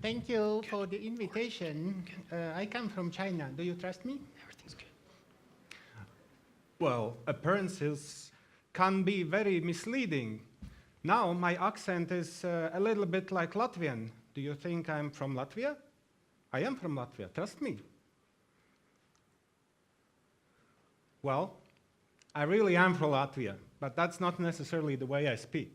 Thank you for the invitation. I come from China. Do you trust me? Everything's good. Well, appearances can be very misleading. Now my accent is a little bit like Latvian. Do you think I'm from Latvia? I am from Latvia, trust me. Well, I really am from Latvia, but that's not necessarily the way I speak.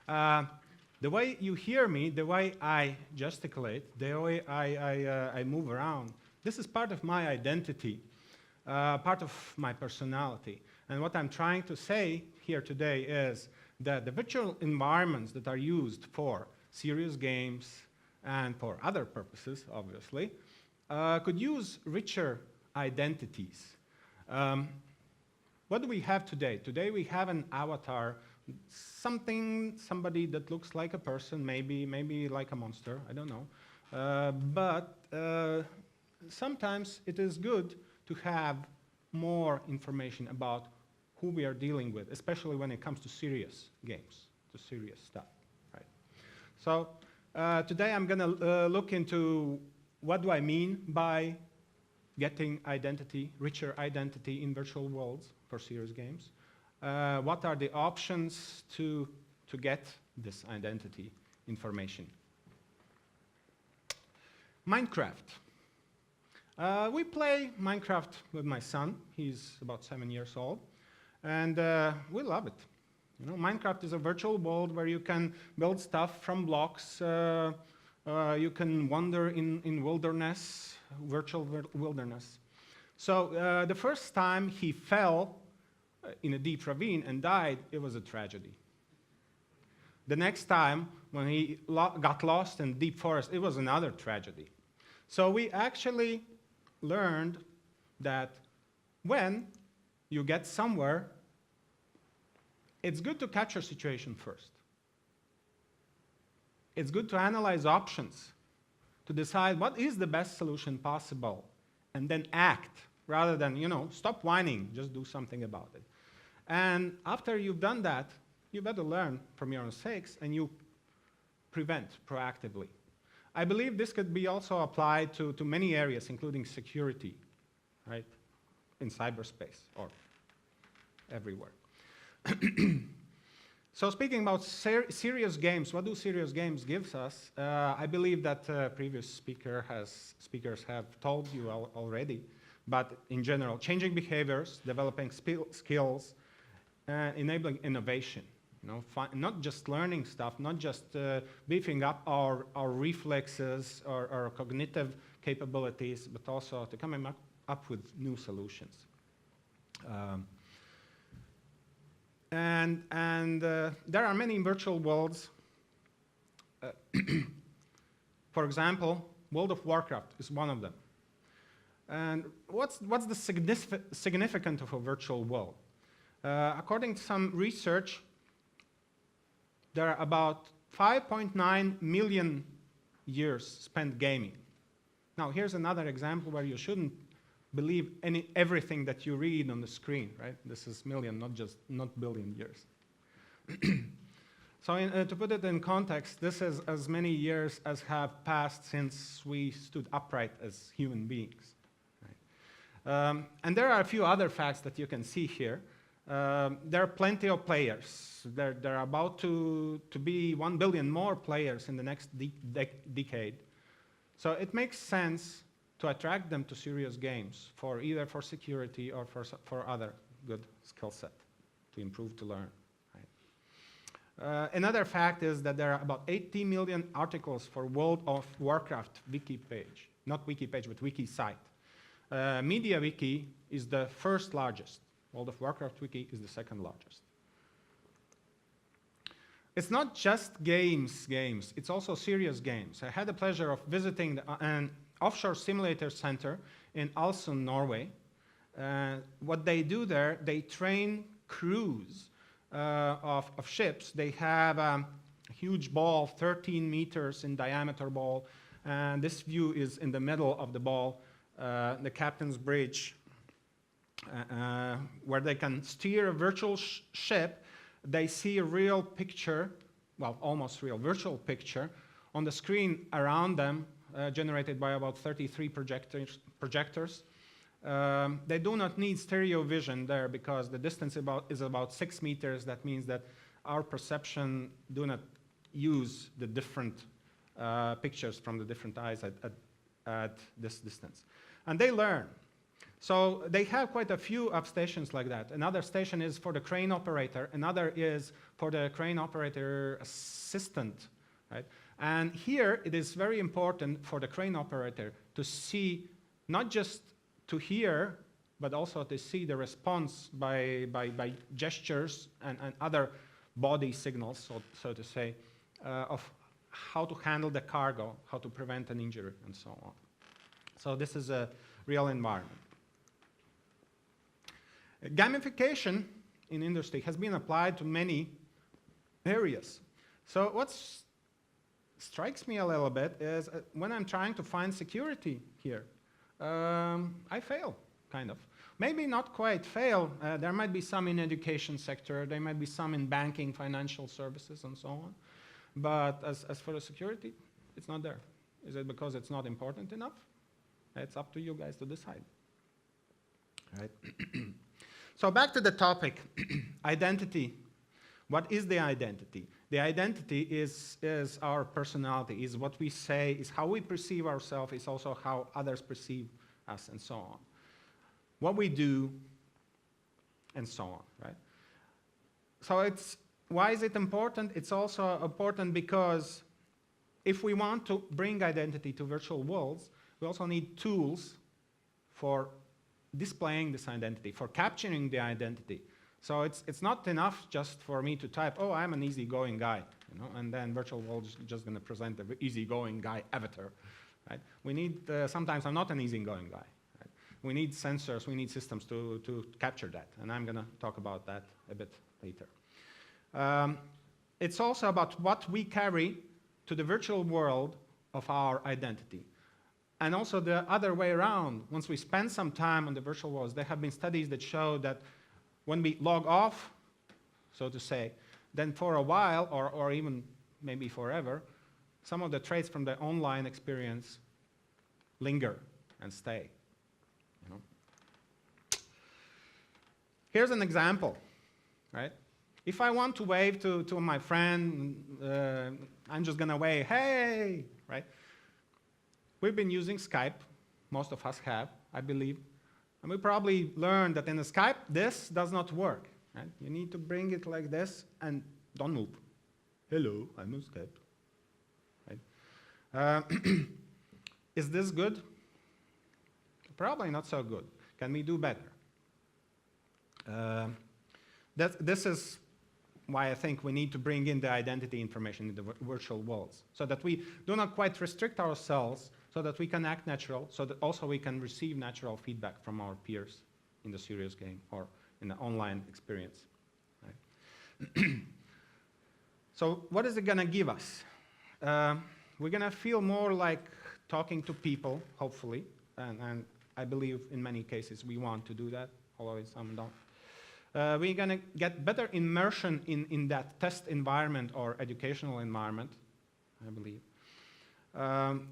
The way you hear me, the way I gesticulate, the way I move around, this is part of my identity, part of my personality. And what I'm trying to say here today is that the virtual environments that are used for serious games and for other purposes, obviously, could use richer identities. What do we have today? Today we have an avatar, somebody that looks like a person, maybe like a monster, I don't know. But sometimes it is good to have more information about who we are dealing with, especially when it comes to serious games, to serious stuff, right? So today I'm going to look into what do I mean by getting identity, richer identity in virtual worlds for serious games. What are the options to get this identity information? Minecraft. We play Minecraft with my son. He's about 7 years old. And we love it. You know, Minecraft is a virtual world where you can build stuff from blocks. You can wander in wilderness, virtual wilderness. So the first time he fell in a deep ravine and died, it was a tragedy. The next time, when he got lost in deep forest, it was another tragedy. So we actually learned that when you get somewhere, it's good to catch your situation first. It's good to analyze options, to decide what is the best solution possible, and then act, rather than, you know, stop whining, just do something about it. And after you've done that, you better learn from your mistakes and you prevent proactively. I believe this could be also applied to many areas, including security, right, in cyberspace or everywhere. So speaking about serious games, what do serious games give us? I believe that previous speakers have told you already, but in general, changing behaviors, developing skills, enabling innovation. You know, not just learning stuff, not just beefing up our reflexes or our cognitive capabilities, but also to coming up with new solutions. And there are many virtual worlds. For example, World of Warcraft is one of them. And what's the significance of a virtual world? According to some research, there are about 5.9 million years spent gaming. Now, here's another example where you shouldn't believe everything that you read on the screen, right? This is million, not billion years. So to put it in context, this is as many years as have passed since we stood upright as human beings. Right? And there are a few other facts that you can see here. There are plenty of players. There are about to be 1 billion more players in the next decade. So it makes sense to attract them to serious games, either for security or for other good skill set to improve, to learn. Right? Another fact is that there are about 80 million articles for World of Warcraft wiki page. Not wiki page, but wiki site. MediaWiki is the first largest. World of Warcraft wiki is the second largest. It's not just games, it's also serious games. I had the pleasure of visiting an offshore simulator center in Alsund, Norway. What they do there, they train crews of ships. They have a huge ball, 13 meters in diameter ball, and this view is in the middle of the ball, the captain's bridge, where they can steer a virtual ship. They see a real picture, well, almost real, virtual picture on the screen around them, generated by about 33 projectors. They do not need stereo vision there because the distance is about 6 meters. That means that our perception do not use the different pictures from the different eyes at this distance. And they learn. So they have quite a few stations like that. Another station is for the crane operator. Another is for the crane operator assistant, right? And here it is very important for the crane operator to see, not just to hear, but also to see the response by gestures and other body signals, so to say, of how to handle the cargo, how to prevent an injury, and so on. So this is a real environment. Gamification in industry has been applied to many areas. So what strikes me a little bit is when I'm trying to find security here, I fail, kind of. Maybe not quite fail. There might be some in education sector. There might be some in banking, financial services, and so on. But as for the security, it's not there. Is it because it's not important enough? It's up to you guys to decide. Right? So back to the topic, identity. What is the identity? The identity is our personality, is what we say, is how we perceive ourselves, is also how others perceive us, and so on. What we do, and so on, right? So why is it important? It's also important because if we want to bring identity to virtual worlds, we also need tools for displaying this identity, for capturing the identity. So it's not enough just for me to type, oh, I'm an easygoing guy, you know, and then virtual world is just going to present the easygoing guy avatar, right? We need, sometimes I'm not an easygoing guy. Right? We need sensors, we need systems to capture that, and I'm going to talk about that a bit later. It's also about what we carry to the virtual world of our identity. And also the other way around, once we spend some time on the virtual worlds, there have been studies that show that when we log off, so to say, then for a while, or even maybe forever, some of the traits from the online experience linger and stay. You know? Here's an example, right? If I want to wave to my friend, I'm just going to wave, hey, right? We've been using Skype, most of us have, I believe, and we probably learned that in the Skype, this does not work. Right? You need to bring it like this and don't move. Hello, I'm on Skype. Right? Is this good? Probably not so good. Can we do better? This is why I think we need to bring in the identity information in the virtual worlds, so that we do not quite restrict ourselves, so that we can act natural, so that also we can receive natural feedback from our peers in the serious game or in the online experience. Right? So what is it going to give us? We're going to feel more like talking to people, hopefully, and I believe in many cases we want to do that, although some don't. We're going to get better immersion in that test environment or educational environment, I believe.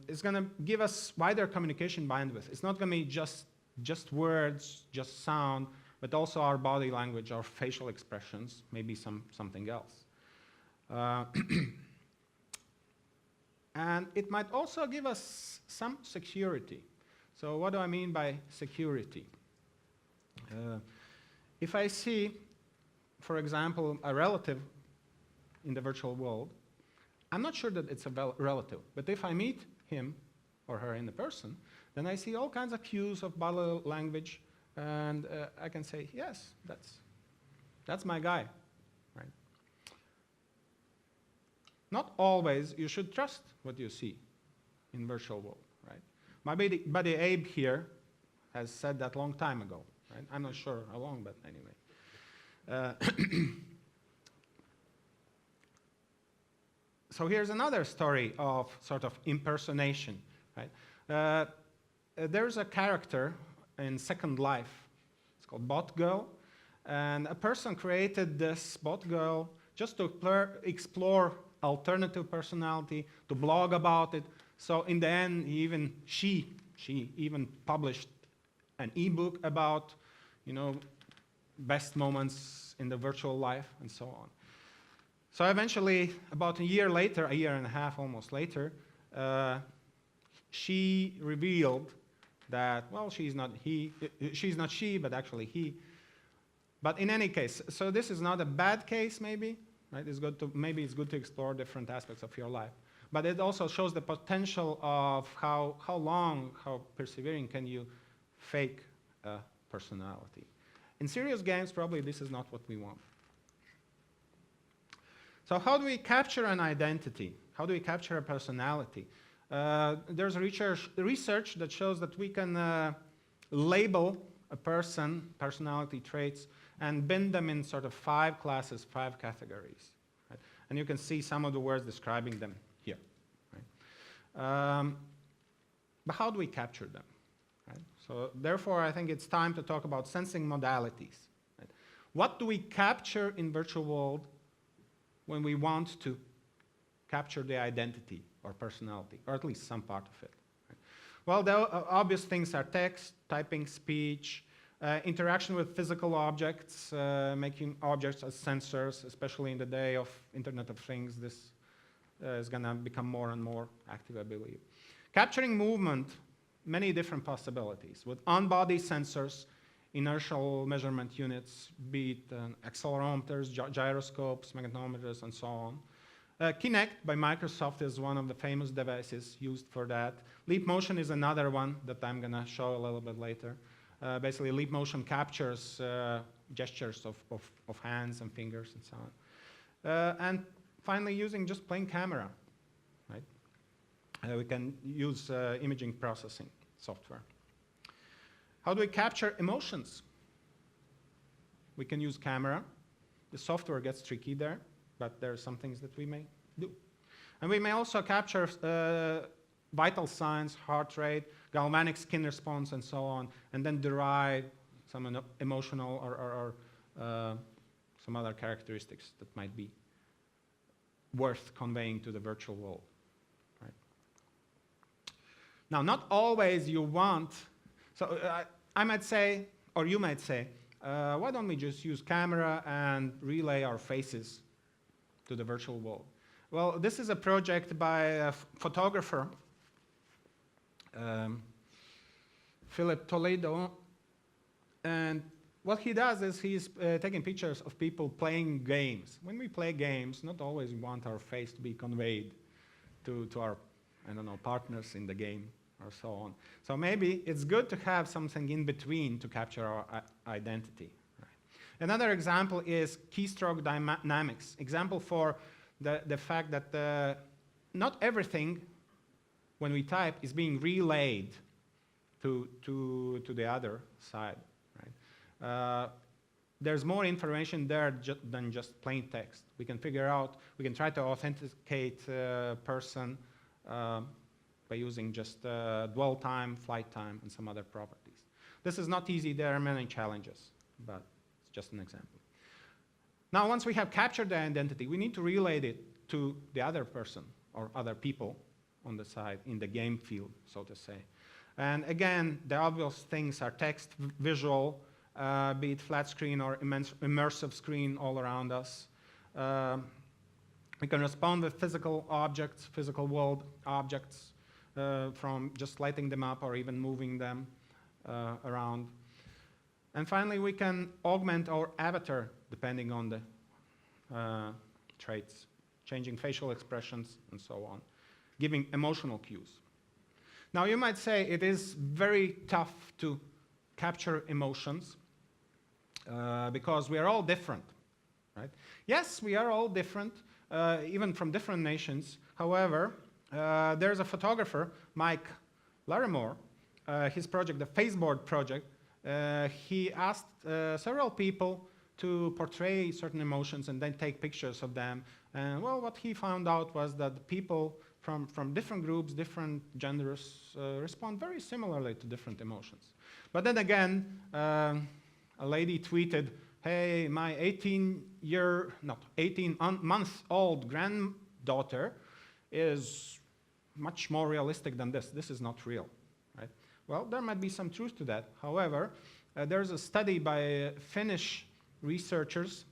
It's going to give us wider communication bandwidth. It's not going to be just words, just sound, but also our body language, our facial expressions, maybe something else. And it might also give us some security. So what do I mean by security? If I see, for example, a relative in the virtual world, I'm not sure that it's a relative, but if I meet him or her in the person, then I see all kinds of cues of body language, and I can say, yes, that's my guy, right? Not always you should trust what you see in virtual world, right? My buddy Abe here has said that long time ago, right? I'm not sure how long, but anyway. So here's another story of sort of impersonation, right? There's a character in Second Life. It's called Bot Girl, and a person created this Bot Girl just to explore alternative personality, to blog about it. So in the end, she even published an ebook about, best moments in the virtual life and so on. So eventually, about a year and a half almost later, she revealed that, well, she's not she, but actually he. But in any case, so this is not a bad case, maybe, right? Maybe it's good to explore different aspects of your life. But it also shows the potential of how persevering can you fake a personality. In serious games, probably this is not what we want. So how do we capture an identity? How do we capture a personality? There's research that shows that we can label a personality traits, and bin them in sort of 5 classes, 5 categories. Right? And you can see some of the words describing them here. Right? But how do we capture them? Right? So therefore, I think it's time to talk about sensing modalities. Right? What do we capture in virtual world when we want to capture the identity or personality, or at least some part of it? Right? Well, the obvious things are text, typing, speech, interaction with physical objects, making objects as sensors, especially in the day of Internet of Things. This is going to become more and more active, I believe. Capturing movement, many different possibilities with on-body sensors, inertial measurement units, be it accelerometers, gyroscopes, magnetometers, and so on. Kinect by Microsoft is one of the famous devices used for that. Leap motion is another one that I'm going to show a little bit later. Basically, leap motion captures gestures of hands and fingers and so on. And finally, using just plain camera, right? We can use imaging processing software. How do we capture emotions? We can use camera. The software gets tricky there, but there are some things that we may do. And we may also capture vital signs, heart rate, galvanic skin response, and so on, and then derive some emotional or some other characteristics that might be worth conveying to the virtual world. Right? Now, not always you want, so I might say, or you might say, why don't we just use camera and relay our faces to the virtual world? Well, this is a project by a photographer, Philip Toledo, and what he does is he's taking pictures of people playing games. When we play games, not always we want our face to be conveyed to our, partners in the game or so on. So maybe it's good to have something in between to capture our identity. Right? Another example is Keystroke Dynamics, example for the fact that not everything when we type is being relayed to the other side. Right? There's more information there than just plain text. We can try to authenticate a person by using just dwell time, flight time, and some other properties. This is not easy. There are many challenges, but it's just an example. Now, once we have captured the identity, we need to relay it to the other person or other people on the side in the game field, so to say. And again, the obvious things are text, visual, be it flat screen or immersive screen all around us. We can respond with physical objects, physical world objects, from just lighting them up or even moving them around. And finally, we can augment our avatar depending on the traits, changing facial expressions and so on, giving emotional cues. Now, you might say it is very tough to capture emotions because we are all different, right? Yes, we are all different, even from different nations. However, there's a photographer, Mike Larimore, his project, the Faceboard project, he asked several people to portray certain emotions and then take pictures of them. And well, what he found out was that people from different groups, different genders, respond very similarly to different emotions. But then again, a lady tweeted, hey, my 18-month-old daughter is much more realistic than this. This is not real, right? Well, there might be some truth to that. However, there's a study by Finnish researchers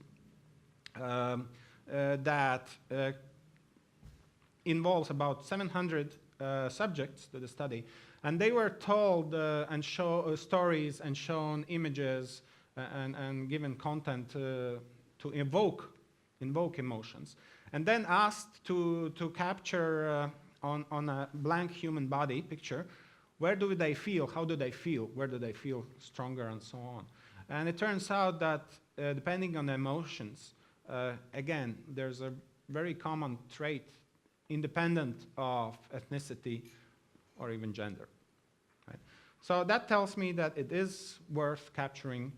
that involves about 700 subjects to the study, and they were told and show stories and shown images and given content to evoke emotions, and then asked to capture on a blank human body picture, where do they feel, how do they feel, where do they feel stronger, and so on. And it turns out that depending on the emotions, again, there's a very common trait independent of ethnicity or even gender. Right? So that tells me that it is worth capturing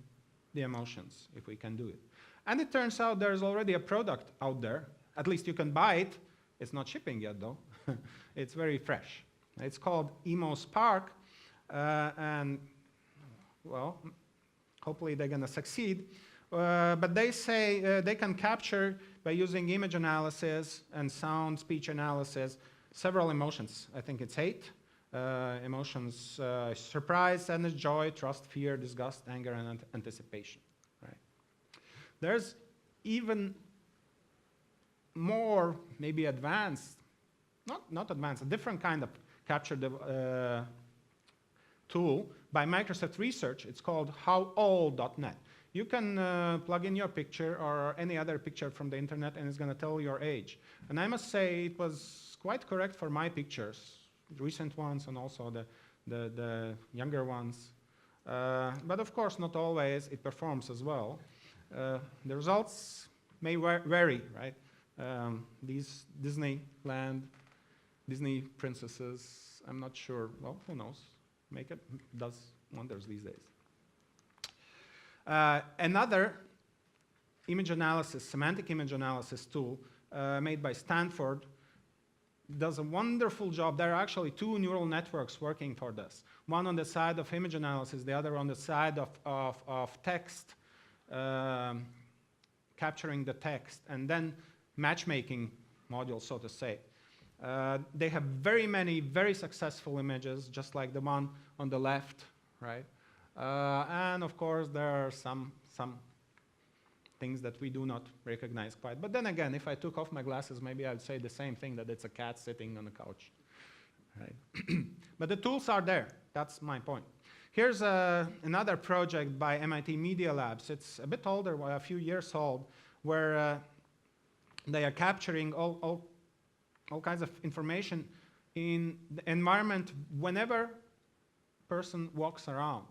the emotions if we can do it. And it turns out there's already a product out there. At least you can buy it. It's not shipping yet, though. It's very fresh. It's called Emo Spark, and, well, hopefully they're going to succeed. But they say they can capture, by using image analysis and sound speech analysis, several emotions. I think it's 8 emotions: surprise, sadness, joy, trust, fear, disgust, anger, and anticipation. Right? There's even more, maybe advanced, not advanced, a different kind of capture tool by Microsoft Research. It's called howold.net. You can plug in your picture or any other picture from the internet, and it's going to tell your age. And I must say it was quite correct for my pictures, recent ones and also the younger ones. But of course, not always it performs as well. The results may vary, right? These Disneyland, Disney princesses, I'm not sure. Well, who knows? Makeup does wonders these days. Another image analysis, semantic image analysis tool made by Stanford does a wonderful job. There are actually 2 neural networks working for this. One on the side of image analysis, the other on the side of text, capturing the text, and then matchmaking module, so to say. They have very many very successful images, just like the one on the left, right? And of course, there are some things that we do not recognize quite. But then again, if I took off my glasses, maybe I'd say the same thing, that it's a cat sitting on a couch. Right? But the tools are there. That's my point. Here's another project by MIT Media Labs. It's a bit older, a few years old, where they are capturing all kinds of information in the environment whenever person walks around,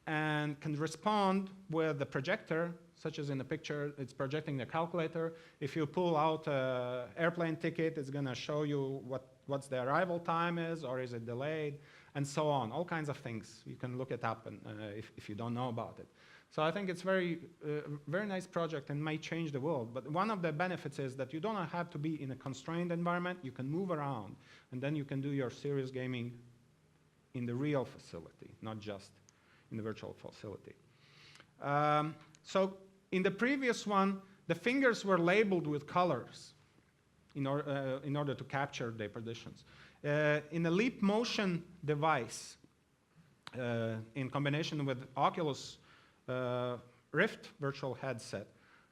and can respond with the projector, such as in the picture, it's projecting the calculator. If you pull out an airplane ticket, it's going to show you what's the arrival time is, or is it delayed, and so on. All kinds of things. You can look it up and, if you don't know about it. So I think it's very nice project and might change the world. But one of the benefits is that you don't have to be in a constrained environment. You can move around, and then you can do your serious gaming in the real facility, not just in the virtual facility. So in the previous one, the fingers were labeled with colors in order to capture their positions. In the Leap Motion device, in combination with Oculus Rift virtual headset,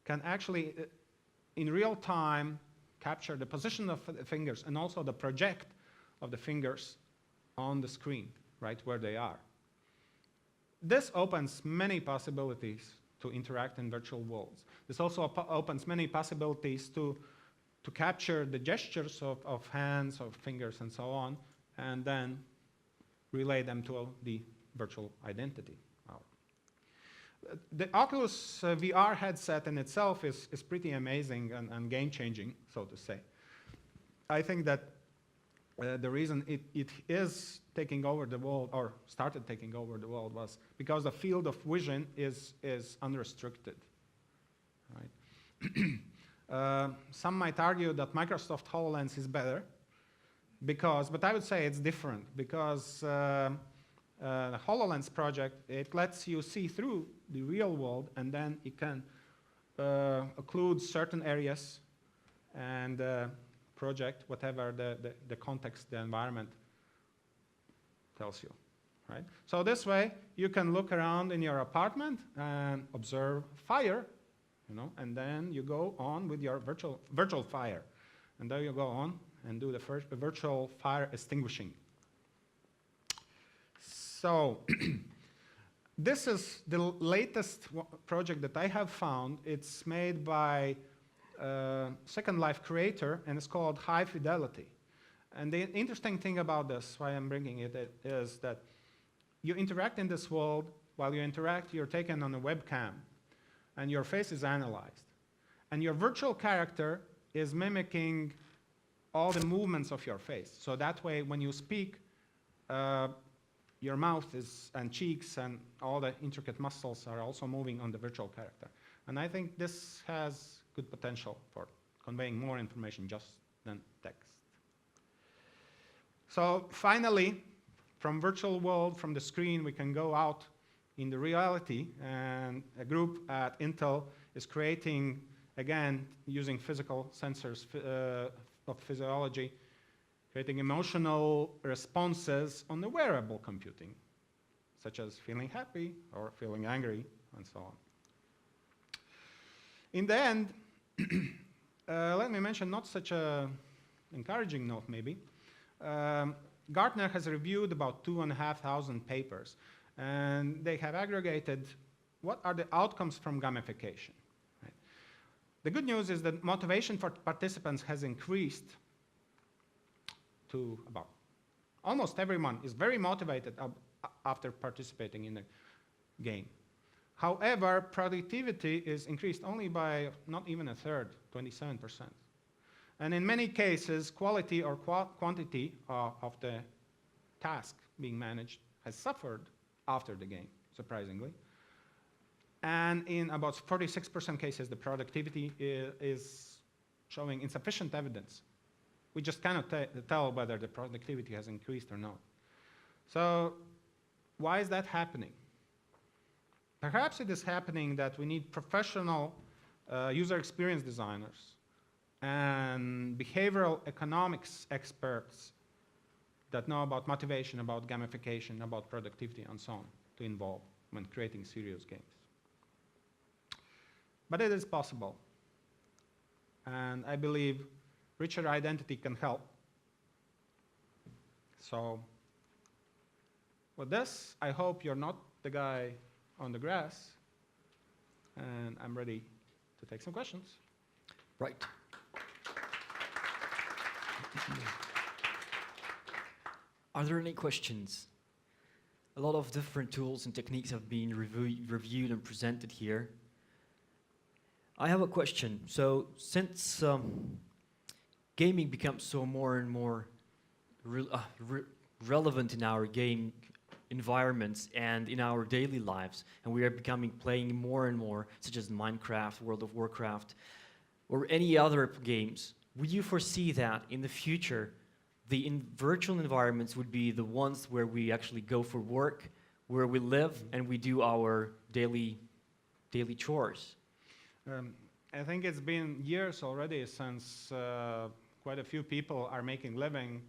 can actually, in real time, capture the position of the fingers and also the project of the fingers on the screen, right where they are. This opens many possibilities to interact in virtual worlds. This also opens many possibilities to capture the gestures of hands, of fingers, and so on, and then relay them to the virtual identity. Wow. The Oculus VR headset in itself is pretty amazing and game-changing, so to say. I think that the reason it is taking over the world, or started taking over the world, was because the field of vision is unrestricted. Right? Some might argue that Microsoft HoloLens is better, but I would say it's different, because the HoloLens project, it lets you see through the real world, and then it can occlude certain areas and project whatever the context, the environment tells you, right? So this way, you can look around in your apartment and observe fire, you know, and then you go on with your virtual fire. And there you go on and do the first virtual fire extinguishing. So this is the latest project that I have found. It's made by Second Life creator, and it's called High Fidelity. And the interesting thing about this, why I'm bringing it, is that you interact in this world. While you interact, you're taken on a webcam, and your face is analyzed. And your virtual character is mimicking all the movements of your face. So that way, when you speak, your mouth and cheeks and all the intricate muscles are also moving on the virtual character. And I think this has good potential for conveying more information just than text. So finally, from virtual world, from the screen, we can go out in the reality, and a group at Intel is creating, again, using physical sensors of physiology, creating emotional responses on the wearable computing, such as feeling happy or feeling angry, and so on. In the end, let me mention not such an encouraging note, maybe. Gartner has reviewed about 2,500 papers, and they have aggregated what are the outcomes from gamification. Right? The good news is that motivation for participants has increased to about almost everyone is very motivated after participating in the game. However, productivity is increased only by not even a third, 27%. And in many cases, quality or quantity of the task being managed has suffered after the game, surprisingly. And in about 46% cases, the productivity is showing insufficient evidence. We just cannot tell whether the productivity has increased or not. So why is that happening? Perhaps it is happening that we need professional user experience designers and behavioral economics experts that know about motivation, about gamification, about productivity, and so on, to involve when creating serious games. But it is possible. And I believe richer identity can help. So with this, I hope you're not the guy on the grass, and I'm ready to take some questions. Right. Are there any questions? A lot of different tools and techniques have been reviewed and presented here. I have a question. So since gaming becomes so more and more relevant in our game environments and in our daily lives, and we are playing more and more, such as Minecraft, World of Warcraft, or any other games, would you foresee that in the future the virtual environments would be the ones where we actually go for work, where we live, and we do our daily chores? I think it's been years already since quite a few people are making living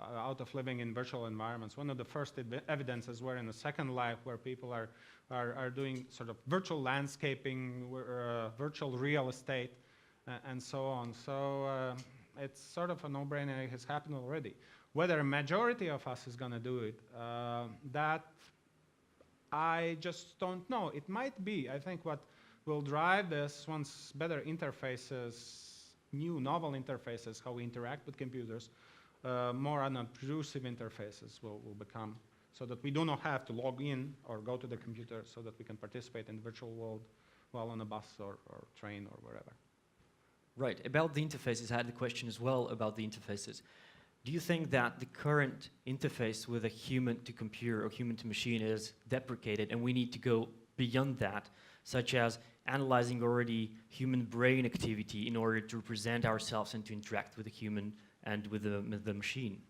out of living in virtual environments. One of the first evidences were in the Second Life, where people are doing sort of virtual landscaping, virtual real estate, and so on. So it's sort of a no-brainer. It has happened already. Whether a majority of us is going to do it, that I just don't know. It might be. I think what will drive this, once better interfaces, new novel interfaces, how we interact with computers, more unobtrusive interfaces will become, so that we do not have to log in or go to the computer, so that we can participate in the virtual world while on a bus or train or wherever. Right. About the interfaces, I had the question as well about the interfaces. Do you think that the current interface with a human to computer or human to machine is deprecated, and we need to go beyond that, such as analyzing already human brain activity in order to represent ourselves and to interact with the human and with the machine?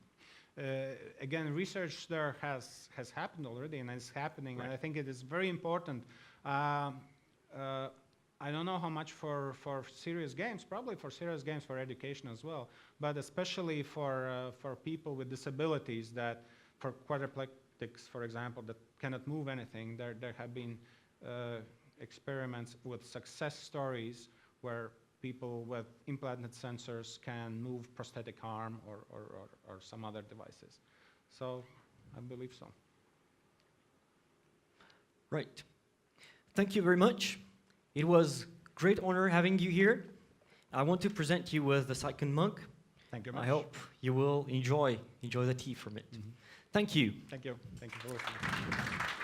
Again, research there has happened already, and is happening, right. And I think it is very important. I don't know how much for serious games, probably for serious games for education as well, but especially for people with disabilities that, for quadriplegics, for example, that cannot move anything, there have been experiments with success stories where people with implanted sensors can move prosthetic arm or some other devices. So I believe so. Right. Thank you very much. It was great honor having you here. I want to present you with the second mug. Thank you very much. I hope you will enjoy the tea from it. Thank you. Thank you. Thank you for listening.